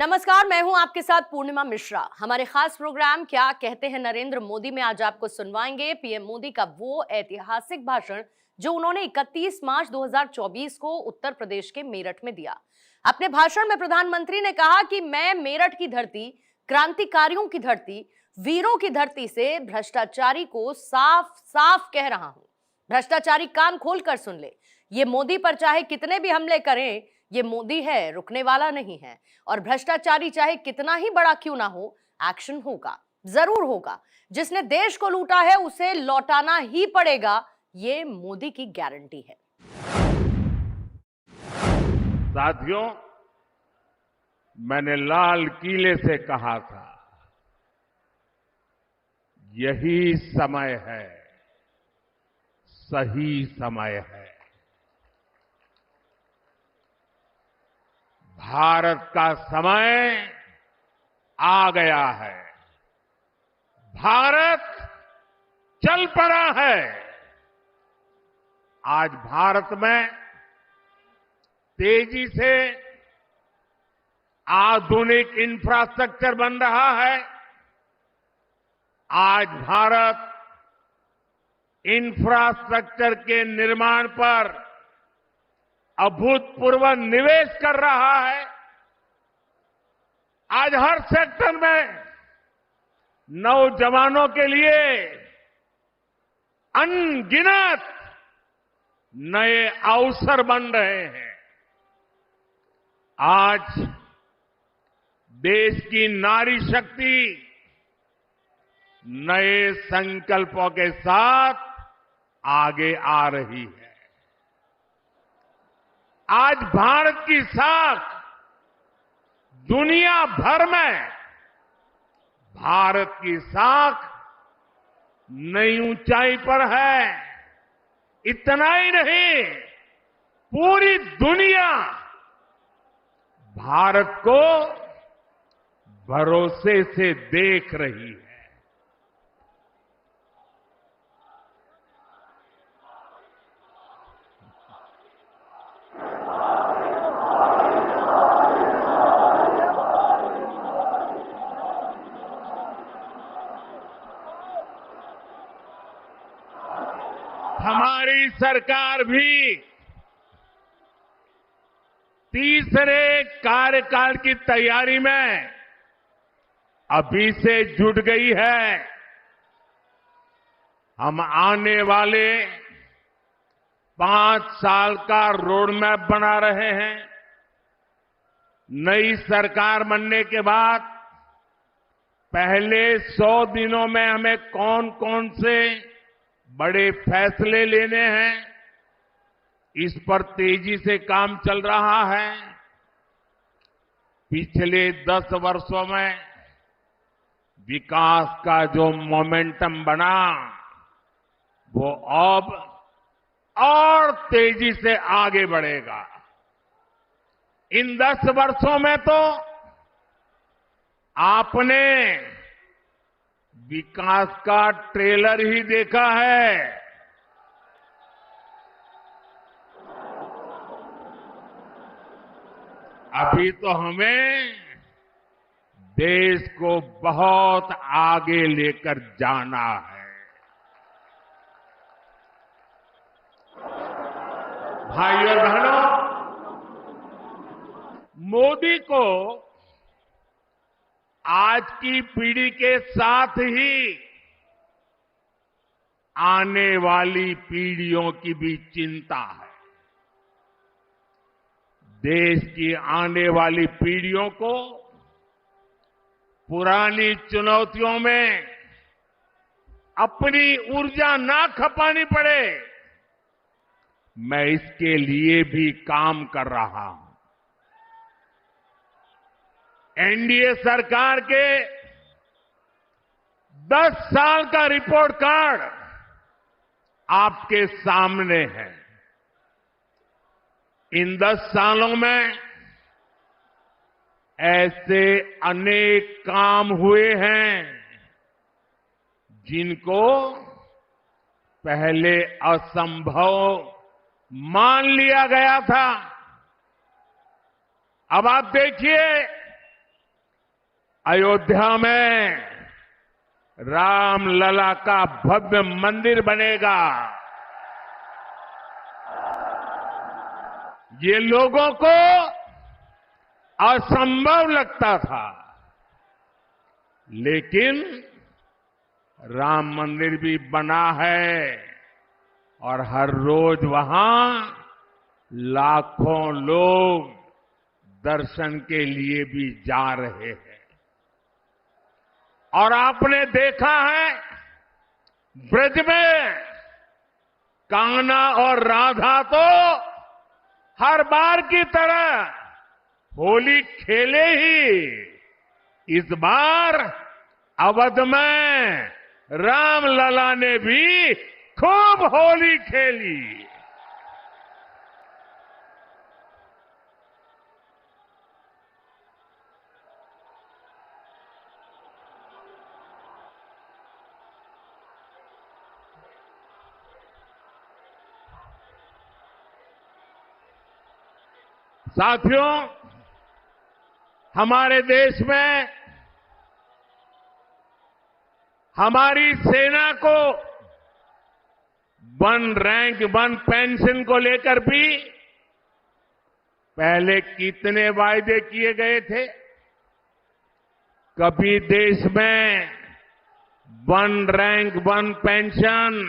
नमस्कार, मैं हूं आपके साथ पूर्णिमा मिश्रा। हमारे खास प्रोग्राम क्या कहते हैं नरेंद्र मोदी में आज आपको सुनवाएंगे पीएम मोदी का वो ऐतिहासिक भाषण जो उन्होंने 31 मार्च 2024 को उत्तर प्रदेश के मेरठ में दिया। अपने भाषण में प्रधानमंत्री ने कहा कि मैं मेरठ की धरती, क्रांतिकारियों की धरती, वीरों की धरती से भ्रष्टाचारी को साफ साफ कह रहा हूं। भ्रष्टाचारी कान खोलकर सुन ले, ये मोदी पर चाहे कितने भी हमले करें, ये मोदी है, रुकने वाला नहीं है। और भ्रष्टाचारी चाहे कितना ही बड़ा क्यों ना हो, एक्शन होगा, जरूर होगा। जिसने देश को लूटा है उसे लौटाना ही पड़ेगा, ये मोदी की गारंटी है। साथियों, मैंने लाल किले से कहा था, यही समय है, सही समय है। भारत का समय आ गया है। भारत चल पड़ा है। आज भारत में तेजी से आधुनिक इंफ्रास्ट्रक्चर बन रहा है। आज भारत इंफ्रास्ट्रक्चर के निर्माण पर अभूतपूर्व निवेश कर रहा है। आज हर सेक्टर में नौजवानों के लिए अनगिनत नए अवसर बन रहे हैं। आज देश की नारी शक्ति नए संकल्पों के साथ आगे आ रही है। आज भारत की साख दुनिया भर में, भारत की साख नई ऊंचाई पर है। इतना ही नहीं, पूरी दुनिया भारत को भरोसे से देख रही है। हमारी सरकार भी तीसरे कार्यकाल की तैयारी में अभी से जुट गई है। हम आने वाले 5 साल का रोड मैप बना रहे हैं। नई सरकार बनने के बाद पहले 100 दिनों में हमें कौन कौन से बड़े फैसले लेने हैं, इस पर तेजी से काम चल रहा है। पिछले 10 वर्षों में विकास का जो मोमेंटम बना, वो अब और तेजी से आगे बढ़ेगा। इन 10 वर्षों में तो आपने विकास का ट्रेलर ही देखा है। अभी तो हमें देश को बहुत आगे लेकर जाना है। भाइयों बहनों, मोदी को आज की पीढ़ी के साथ ही आने वाली पीढ़ियों की भी चिंता है। देश की आने वाली पीढ़ियों को पुरानी चुनौतियों में अपनी ऊर्जा ना खपानी पड़े, मैं इसके लिए भी काम कर रहा हूं। एनडीए सरकार के 10 साल का रिपोर्ट कार्ड आपके सामने है। इन 10 सालों में ऐसे अनेक काम हुए हैं जिनको पहले असंभव मान लिया गया था। अब आप देखिए, अयोध्या में रामलला का भव्य मंदिर बनेगा। ये लोगों को असंभव लगता था, लेकिन राम मंदिर भी बना है और हर रोज वहां लाखों लोग दर्शन के लिए भी जा रहे हैं। और आपने देखा है ब्रज में कान्हा और राधा तो हर बार की तरह होली खेले ही। इस बार अवध में रामलला ने भी खूब होली खेली। साथियों, हमारे देश में हमारी सेना को वन रैंक वन पेंशन को लेकर भी पहले कितने वायदे किए गए थे। कभी देश में वन रैंक वन पेंशन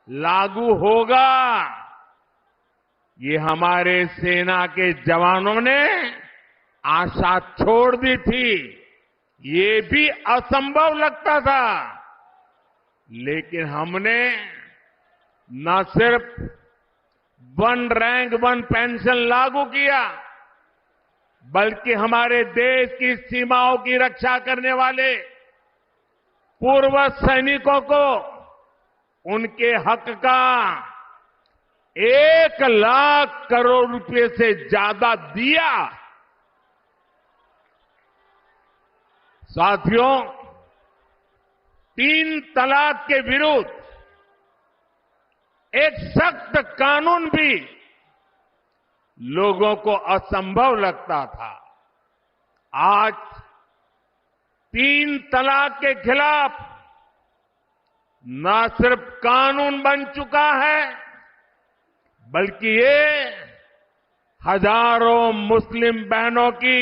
लागू होगा, ये हमारे सेना के जवानों ने आशा छोड़ दी थी। ये भी असंभव लगता था, लेकिन हमने न सिर्फ वन रैंक वन पेंशन लागू किया, बल्कि हमारे देश की सीमाओं की रक्षा करने वाले पूर्व सैनिकों को उनके हक का 1,00,000 करोड़ रुपए से ज्यादा दिया। साथियों, 3 तलाक के विरुद्ध एक सख्त कानून भी लोगों को असंभव लगता था। आज 3 तलाक के खिलाफ न सिर्फ कानून बन चुका है, बल्कि ये हजारों मुस्लिम बहनों की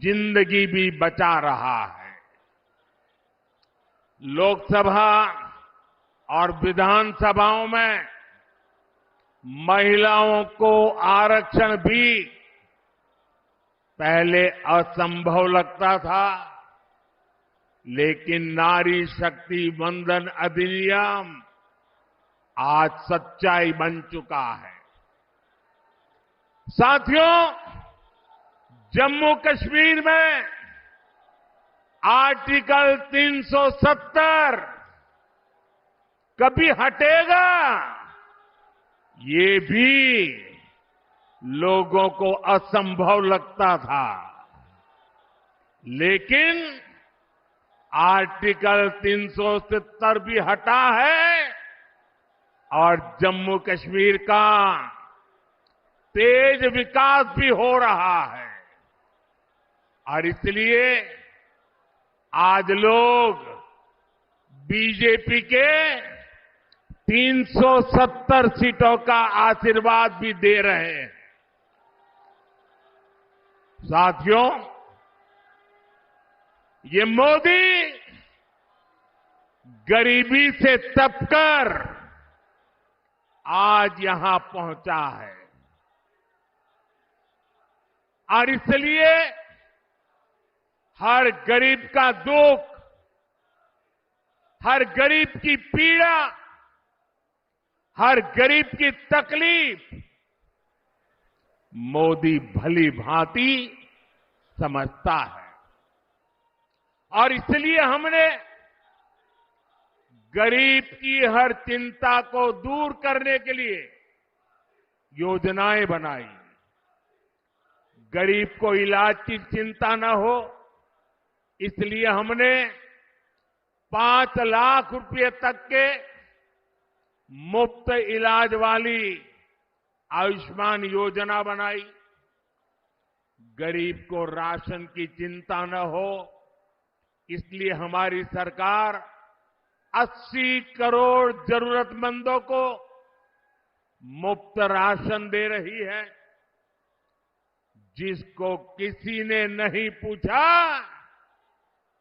जिंदगी भी बचा रहा है। लोकसभा और विधानसभाओं में महिलाओं को आरक्षण भी पहले असंभव लगता था, लेकिन नारी शक्ति वंदन अधिनियम आज सच्चाई बन चुका है। साथियों, जम्मू कश्मीर में आर्टिकल 370 कभी हटेगा, ये भी लोगों को असंभव लगता था, लेकिन आर्टिकल 370 भी हटा है और जम्मू कश्मीर का तेज विकास भी हो रहा है। और इसलिए आज लोग बीजेपी के 370 सीटों का आशीर्वाद भी दे रहे हैं। साथियों, ये मोदी गरीबी से तपकर आज यहां पहुंचा है और इसलिए हर गरीब का दुख, हर गरीब की पीड़ा, हर गरीब की तकलीफ मोदी भली भांति समझता है। और इसलिए हमने गरीब की हर चिंता को दूर करने के लिए योजनाएं बनाई। गरीब को इलाज की चिंता न हो, इसलिए हमने 5 लाख रुपए तक के मुफ्त इलाज वाली आयुष्मान योजना बनाई। गरीब को राशन की चिंता न हो, इसलिए हमारी सरकार 80 करोड़ जरूरतमंदों को मुफ्त राशन दे रही है। जिसको किसी ने नहीं पूछा,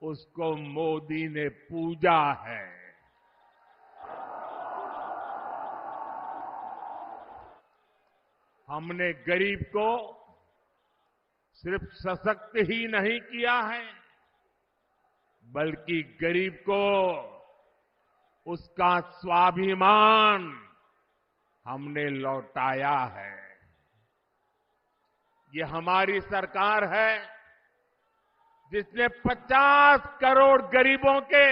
उसको मोदी ने पूजा है। हमने गरीब को सिर्फ सशक्त ही नहीं किया है, बल्कि गरीब को उसका स्वाभिमान हमने लौटाया है। ये हमारी सरकार है जिसने 50 करोड़ गरीबों के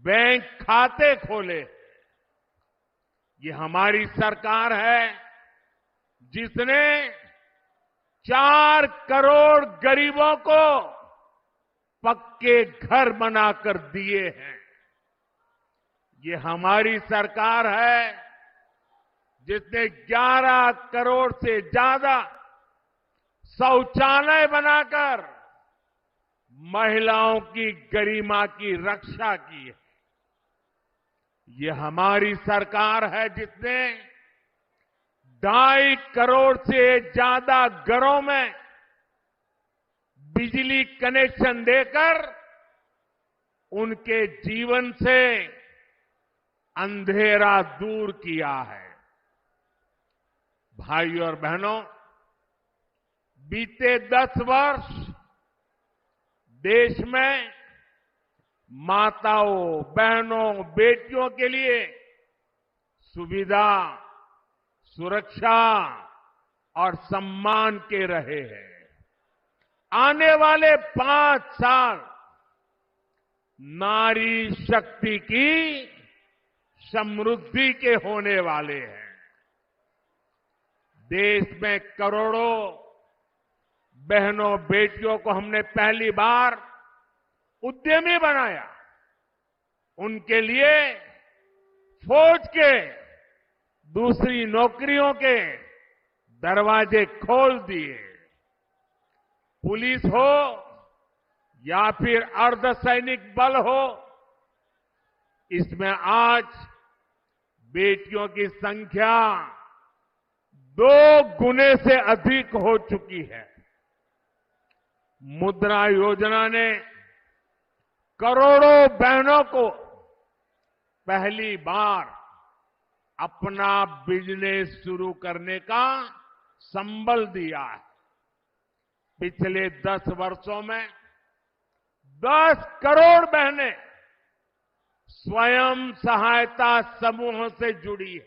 बैंक खाते खोले। ये हमारी सरकार है जिसने 4 करोड़ गरीबों को पक्के घर बनाकर दिए हैं। ये हमारी सरकार है जिसने 11 करोड़ से ज्यादा शौचालय बनाकर महिलाओं की गरिमा की रक्षा की है। ये हमारी सरकार है जिसने 2.5 करोड़ से ज्यादा घरों में बिजली कनेक्शन देकर उनके जीवन से अंधेरा दूर किया है। भाइयों और बहनों, बीते 10 वर्ष देश में माताओं, बहनों, बेटियों के लिए सुविधा, सुरक्षा और सम्मान के रहे हैं। आने वाले 5 साल नारी शक्ति की समृद्धि के होने वाले हैं। देश में करोड़ों बहनों, बेटियों को हमने पहली बार उद्यमी बनाया। उनके लिए फौज के दूसरी नौकरियों के दरवाजे खोल दिए। पुलिस हो या फिर अर्धसैनिक बल हो, इसमें आज बेटियों की संख्या 2 गुने से अधिक हो चुकी है। मुद्रा योजना ने करोड़ों बहनों को पहली बार अपना बिजनेस शुरू करने का संबल दिया है। पिछले 10 वर्षों में 10 करोड़ बहनें स्वयं सहायता समूहों से जुड़ी है।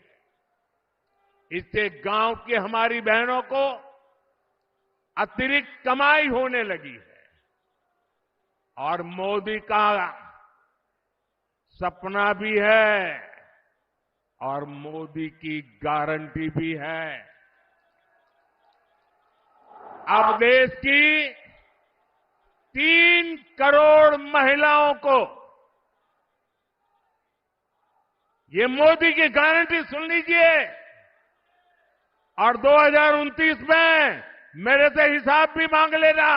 इससे गांव की हमारी बहनों को अतिरिक्त कमाई होने लगी है और मोदी का सपना भी है और मोदी की गारंटी भी है। अब देश की 3 करोड़ महिलाओं को ये मोदी की गारंटी सुन लीजिए और 2029 में मेरे से हिसाब भी मांग लेना।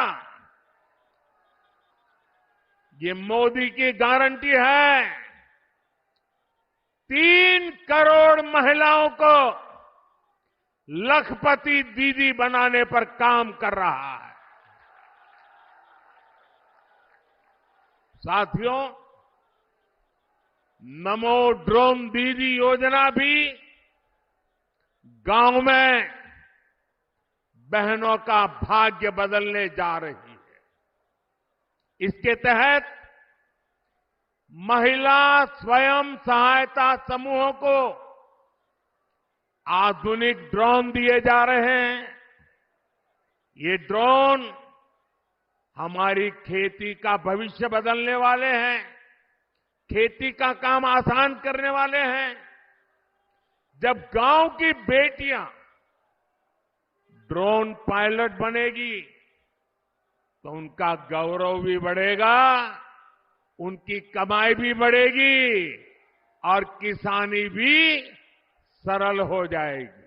ये मोदी की गारंटी है। 3 करोड़ महिलाओं को लखपति दीदी बनाने पर काम कर रहा है। साथियों, नमो ड्रोन दीदी योजना भी गांव में बहनों का भाग्य बदलने जा रही है। इसके तहत महिला स्वयं सहायता समूहों को आधुनिक ड्रोन दिए जा रहे हैं। ये ड्रोन हमारी खेती का भविष्य बदलने वाले हैं, खेती का काम आसान करने वाले हैं। जब गांव की बेटियां ड्रोन पायलट बनेगी तो उनका गौरव भी बढ़ेगा, उनकी कमाई भी बढ़ेगी और किसानी भी सरल हो जाएगी।